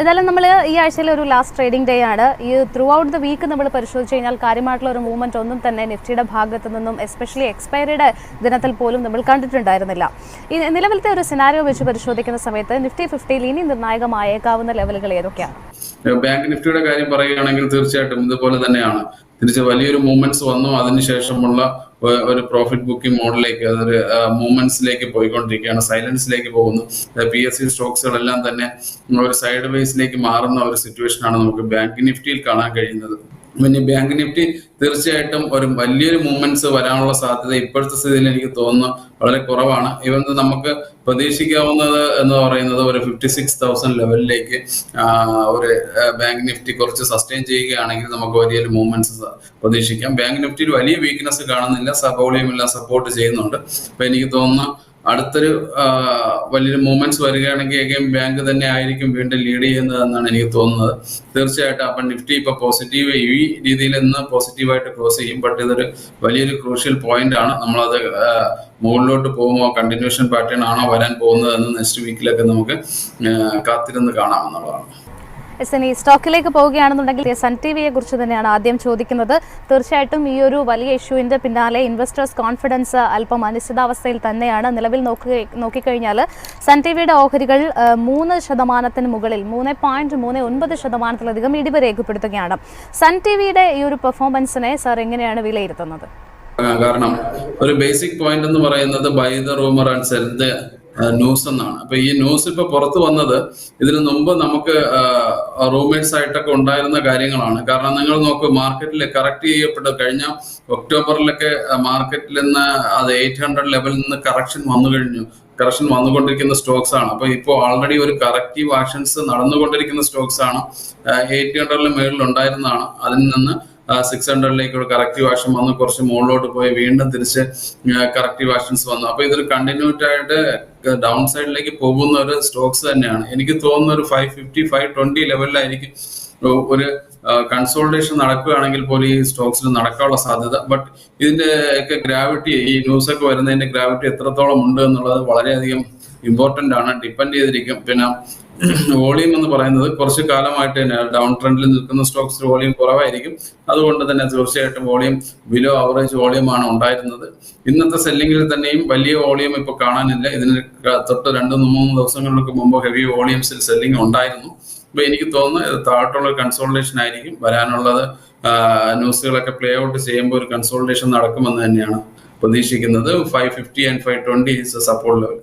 ഏതായാലും നമ്മൾ ഈ ആഴ്ചയിലെ ഒരു ലാസ്റ്റ് ട്രേഡിംഗ് ഡേ ആണ്. ഈ ത്രൂ ഔട്ട് ദ വീക്ക് നമ്മൾ പരിശോധിച്ച് കഴിഞ്ഞാൽ കാര്യമായിട്ടുള്ള ഒരു മൂവ്മെന്റ് ഒന്നും തന്നെ നിഫ്റ്റിയുടെ ഭാഗത്തു നിന്നും എസ്പെഷ്യലി എക്സ്പയറിയുടെ ദിനത്തിൽ പോലും നമ്മൾ കണ്ടിട്ടുണ്ടായിരുന്നില്ല. ഈ നിലവിലത്തെ ഒരു സിനാരിയോ വെച്ച് പരിശോധിക്കുന്ന സമയത്ത് നിഫ്റ്റി 50 ഇനി നിർണായകമായേക്കാവുന്ന ലെവലുകൾ ഏതൊക്കെയാണ്? ബാങ്ക് നിഫ്റ്റിയുടെ കാര്യം പറയുകയാണെങ്കിൽ തീർച്ചയായിട്ടും ഇതുപോലെ തന്നെയാണ്. തിരിച്ച് വലിയൊരു മൂവ്മെന്റ്സ് വന്നു, അതിനുശേഷമുള്ള ഒരു പ്രോഫിറ്റ് ബുക്കിംഗ് മോഡിലേക്ക്, അതൊരു മൂവ്മെന്റ്സിലേക്ക് പോയിക്കൊണ്ടിരിക്കുകയാണ്, സൈലൻസിലേക്ക് പോകുന്നു. PSU സ്റ്റോക്സുകളെല്ലാം തന്നെ ഒരു സൈഡ് വേസിലേക്ക് മാറുന്ന ഒരു സിറ്റുവേഷൻ ആണ് നമുക്ക് ബാങ്ക് നിഫ്റ്റിയിൽ കാണാൻ കഴിയുന്നത്. പിന്നെ ബാങ്ക് നിഫ്റ്റി തീർച്ചയായിട്ടും ഒരു വലിയൊരു മൂവ്മെന്റ്സ് വരാനുള്ള സാധ്യത ഇപ്പോഴത്തെ സ്ഥിതിയിൽ എനിക്ക് തോന്നുന്നു വളരെ കുറവാണ്. ഇവൻ നമുക്ക് പ്രതീക്ഷിക്കാവുന്നത് എന്ന് പറയുന്നത് ഒരു 56,000 ലെവലിലേക്ക് ഒരു ബാങ്ക് നിഫ്റ്റി കുറച്ച് സസ്റ്റെയിൻ ചെയ്യുകയാണെങ്കിൽ നമുക്ക് വലിയൊരു മൂവ്മെന്റ്സ് പ്രതീക്ഷിക്കാം. ബാങ്ക് നിഫ്റ്റിയിൽ വലിയ വീക്ക്നെസ് കാണുന്നില്ല, സബോളിയം എല്ലാം സപ്പോർട്ട് ചെയ്യുന്നുണ്ട്. അപ്പൊ എനിക്ക് തോന്നുന്നു അടുത്തൊരു വലിയൊരു മൂവ്മെന്റ്സ് വരികയാണെങ്കിൽ ബാങ്ക് തന്നെ ആയിരിക്കും വീണ്ടും ലീഡ് ചെയ്യുന്നത് എന്നാണ് എനിക്ക് തോന്നുന്നത്. തീർച്ചയായിട്ടും അപ്പൊ നിഫ്റ്റി ഇപ്പൊ പോസിറ്റീവ് ഈ രീതിയിൽ നിന്ന് പോസിറ്റീവായിട്ട് ക്ലോസ് ചെയ്യും. ബട്ട് ഇതൊരു വലിയൊരു ക്രൂഷ്യൽ പോയിന്റ് ആണ്. നമ്മളത് മുകളിലോട്ട് പോകുമ്പോൾ കണ്ടിന്യൂഷൻ പാറ്റേൺ ആണോ വരാൻ പോകുന്നത് എന്ന് നെക്സ്റ്റ് വീക്കിലൊക്കെ നമുക്ക് കാത്തിരുന്ന് കാണാമെന്നുള്ളതാണ്. ഇനി സ്റ്റോക്കിലേക്ക് പോവുകയാണെന്നുണ്ടെങ്കിൽ സൺ ടിവിയെ കുറിച്ച് തന്നെയാണ് ആദ്യം ചോദിക്കുന്നത്. തീർച്ചയായിട്ടും ഈ ഒരു വലിയ ഇഷ്യൂവിൻ്റെ പിന്നാലെ ഇൻവെസ്റ്റേഴ്സ് കോൺഫിഡൻസ് അല്പം അനിശ്ചിതാവസ്ഥയിൽ തന്നെയാണ്. നിലവിൽ നോക്കിക്കഴിഞ്ഞാൽ സൺ ടിവിയുടെ ഓഹരികൾ 3% മുകളിൽ 3.39% ഇടിവ് രേഖപ്പെടുത്തുകയാണ്. സൺ ടിവിയുടെ ഈ ഒരു പെർഫോമൻസിനെ സാർ എങ്ങനെയാണ് വിലയിരുത്തുന്നത്? കാരണം ഒരു ബേസിക് പോയിന്റ് എന്ന് പറയുന്നത് buy the rumour and sell the news എന്നാണ്. അപ്പൊ ഈ ന്യൂസ് ഇപ്പൊ പുറത്തു വന്നത് ഇതിനു മുമ്പ് നമുക്ക് റൂമേഴ്സ് ആയിട്ടൊക്കെ ഉണ്ടായിരുന്ന കാര്യങ്ങളാണ്. കാരണം നിങ്ങൾ നോക്കൂ, മാർക്കറ്റിൽ കറക്റ്റ് ചെയ്യപ്പെട്ട കഴിഞ്ഞ ഒക്ടോബറിലൊക്കെ മാർക്കറ്റിൽ നിന്ന് അത് 800 ലെവലിൽ നിന്ന് കറക്ഷൻ വന്നുകൊണ്ടിരിക്കുന്ന സ്റ്റോക്സ് ആണ്. അപ്പൊ ഇപ്പോൾ ഓൾറെഡി ഒരു കറക്റ്റീവ് ആക്ഷൻസ് നടന്നുകൊണ്ടിരിക്കുന്ന സ്റ്റോക്സ് ആണ്. 800 മേളിൽ ഉണ്ടായിരുന്നതാണ്. അതിൽ നിന്ന് 600 ഒരു കറക്റ്റീവ് ആക്ഷൻ വന്നു, കുറച്ച് മുകളിലോട്ട് പോയി വീണ്ടും തിരിച്ച് കറക്റ്റീവ് ആക്ഷൻസ് വന്നു. അപ്പൊ ഇതൊരു കണ്ടിന്യൂറ്റ് ആയിട്ട് ഡൗൺ സൈഡിലേക്ക് പോകുന്ന ഒരു സ്റ്റോക്സ് തന്നെയാണ്. എനിക്ക് തോന്നുന്ന ഒരു 550, 520 ലെവലിലായിരിക്കും ഒരു കൺസോൾട്ടേഷൻ നടക്കുകയാണെങ്കിൽ പോലും ഈ സ്റ്റോക്സിൽ നടക്കാനുള്ള സാധ്യത. ബട്ട് ഇതിന്റെ ഒക്കെ ഗ്രാവിറ്റി, ഈ ന്യൂസ് ഒക്കെ വരുന്നതിന്റെ ഗ്രാവിറ്റി എത്രത്തോളം ഉണ്ട് എന്നുള്ളത് വളരെയധികം ഇമ്പോർട്ടന്റ് ആണ്, ഡിപ്പെൻഡ് ചെയ്തിരിക്കും. പിന്നെ വോളിയം എന്ന് പറയുന്നത് കുറച്ച് കാലമായിട്ട് തന്നെ ഡൗൺ ട്രെൻഡിൽ നിൽക്കുന്ന സ്റ്റോക്സിൽ വോളിയം കുറവായിരിക്കും. അതുകൊണ്ട് തന്നെ തീർച്ചയായിട്ടും വോളിയം ബിലോ ആവറേജ് വോളിയമാണ് ഉണ്ടായിരുന്നത്. ഇന്നത്തെ സെല്ലിങ്ങിൽ തന്നെയും വലിയ വോളിയം ഇപ്പൊ കാണാനില്ല. ഇതിന് തൊട്ട് 2-3 ദിവസങ്ങൾക്ക് മുമ്പ് ഹെവി വോളിയംസിൽ സെല്ലിംഗ് ഉണ്ടായിരുന്നു. അപ്പൊ എനിക്ക് തോന്നുന്നു താഴോട്ടുള്ള കൺസോൾട്ടേഷൻ ആയിരിക്കും വരാനുള്ളത്. ന്യൂസുകളൊക്കെ പ്ലേ ഔട്ട് ചെയ്യുമ്പോൾ ഒരു കൺസോൾട്ടേഷൻ നടക്കുമെന്ന് തന്നെയാണ് പ്രതീക്ഷിക്കുന്നത്. 550 and 520 is a support level.